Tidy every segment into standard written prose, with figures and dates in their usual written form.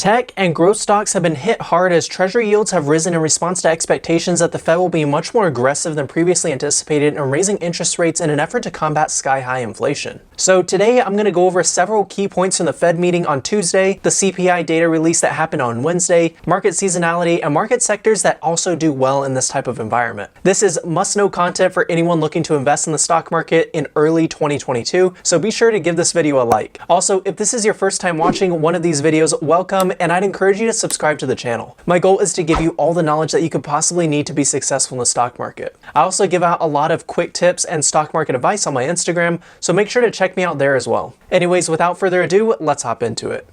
Tech and growth stocks have been hit hard as Treasury yields have risen in response to expectations that the Fed will be much more aggressive than previously anticipated in raising interest rates in an effort to combat sky-high inflation. So today I'm going to go over several key points from the Fed meeting on Tuesday, the CPI data release that happened on Wednesday, market seasonality, and market sectors that also do well in this type of environment. This is must-know content for anyone looking to invest in the stock market in early 2022, so be sure to give this video a like. Also, if this is your first time watching one of these videos, welcome, and I'd encourage you to subscribe to the channel. My goal is to give you all the knowledge that you could possibly need to be successful in the stock market. I also give out a lot of quick tips and stock market advice on my Instagram, so make sure to check me out there as well. Anyways, without further ado, let's hop into it.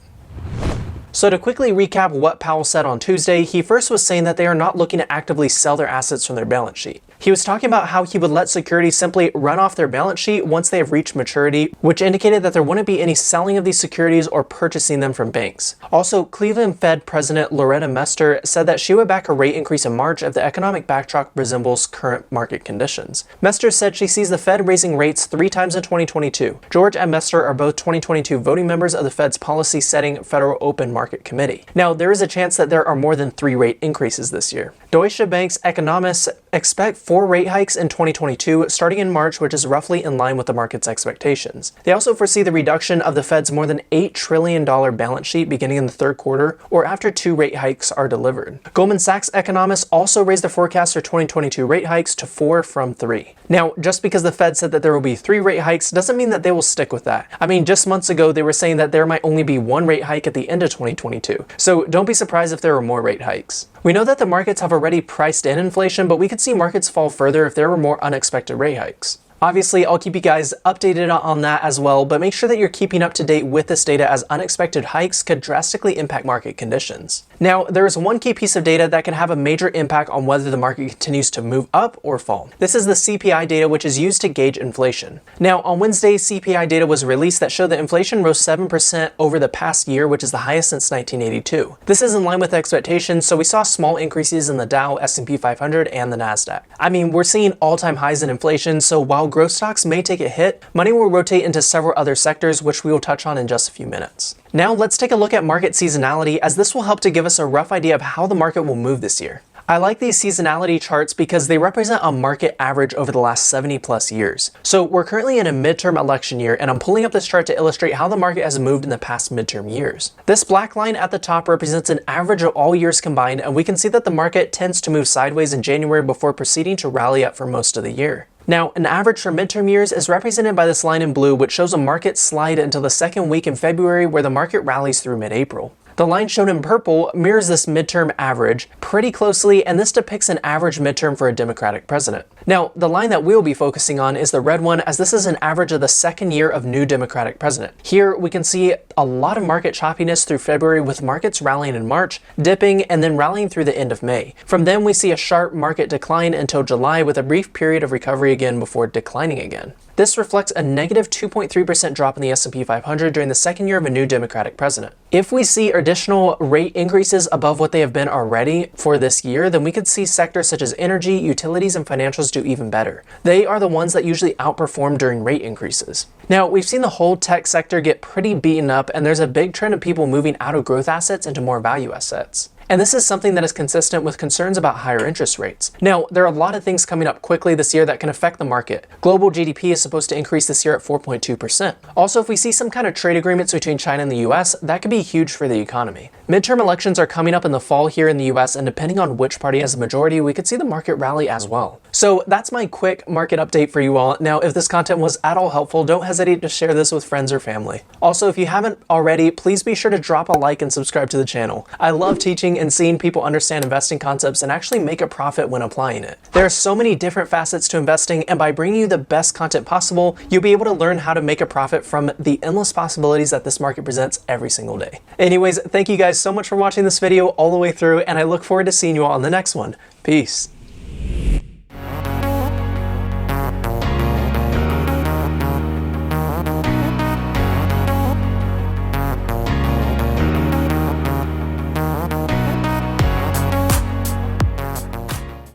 So to quickly recap what Powell said on Tuesday, he first was saying that they are not looking to actively sell their assets from their balance sheet. He was talking about how he would let securities simply run off their balance sheet once they have reached maturity, which indicated that there wouldn't be any selling of these securities or purchasing them from banks. Also, Cleveland Fed President Loretta Mester said that she would back a rate increase in March if the economic backdrop resembles current market conditions. Mester said she sees the Fed raising rates 3 times in 2022. George and Mester are both 2022 voting members of the Fed's policy-setting Federal Open Market Committee. Now, there is a chance that there are more than 3 rate increases this year. Deutsche Bank's economists expect 4 rate hikes in 2022, starting in March, which is roughly in line with the market's expectations. They also foresee the reduction of the Fed's more than $8 trillion balance sheet beginning in the third quarter, or after 2 rate hikes are delivered. Goldman Sachs economists also raised their forecast for 2022 rate hikes to 4 from 3. Now, just because the Fed said that there will be 3 rate hikes doesn't mean that they will stick with that. I mean, just months ago, they were saying that there might only be 1 rate hike at the end of 2022. So don't be surprised if there are more rate hikes. We know that the markets have already priced in inflation, but we could see markets fall further if there were more unexpected rate hikes. Obviously, I'll keep you guys updated on that as well, but make sure that you're keeping up to date with this data as unexpected hikes could drastically impact market conditions. Now, there is one key piece of data that can have a major impact on whether the market continues to move up or fall. This is the CPI data, which is used to gauge inflation. Now, on Wednesday, CPI data was released that showed that inflation rose 7% over the past year, which is the highest since 1982. This is in line with expectations, so we saw small increases in the Dow, S&P 500, and the Nasdaq. I mean, we're seeing all-time highs in inflation, so while growth stocks may take a hit, money will rotate into several other sectors, which we will touch on in just a few minutes. Now let's take a look at market seasonality, as this will help to give us a rough idea of how the market will move this year. I like these seasonality charts because they represent a market average over the last 70 plus years. So we're currently in a midterm election year, and I'm pulling up this chart to illustrate how the market has moved in the past midterm years. This black line at the top represents an average of all years combined, and we can see that the market tends to move sideways in January before proceeding to rally up for most of the year. Now, an average for midterm years is represented by this line in blue, which shows a market slide until the second week in February, where the market rallies through mid-April. The line shown in purple mirrors this midterm average pretty closely, and this depicts an average midterm for a Democratic president. Now, the line that we'll be focusing on is the red one, as this is an average of the second year of new Democratic president. Here, we can see a lot of market choppiness through February, with markets rallying in March, dipping, and then rallying through the end of May. From then, we see a sharp market decline until July, with a brief period of recovery again before declining again. This reflects a negative 2.3% drop in the S&P 500 during the second year of a new Democratic president. If we see additional rate increases above what they have been already for this year, then we could see sectors such as energy, utilities, and financials do even better. They are the ones that usually outperform during rate increases. Now, we've seen the whole tech sector get pretty beaten up, and there's a big trend of people moving out of growth assets into more value assets. And this is something that is consistent with concerns about higher interest rates. Now, there are a lot of things coming up quickly this year that can affect the market. Global GDP is supposed to increase this year at 4.2%. Also, if we see some kind of trade agreements between China and the US, that could be huge for the economy. Midterm elections are coming up in the fall here in the US, and depending on which party has a majority, we could see the market rally as well. So that's my quick market update for you all. Now, if this content was at all helpful, don't hesitate to share this with friends or family. Also, if you haven't already, please be sure to drop a like and subscribe to the channel. I love teaching and seeing people understand investing concepts and actually make a profit when applying it. There are so many different facets to investing, and by bringing you the best content possible, you'll be able to learn how to make a profit from the endless possibilities that this market presents every single day. Anyways, thank you guys so much for watching this video all the way through, and I look forward to seeing you all on the next one. Peace.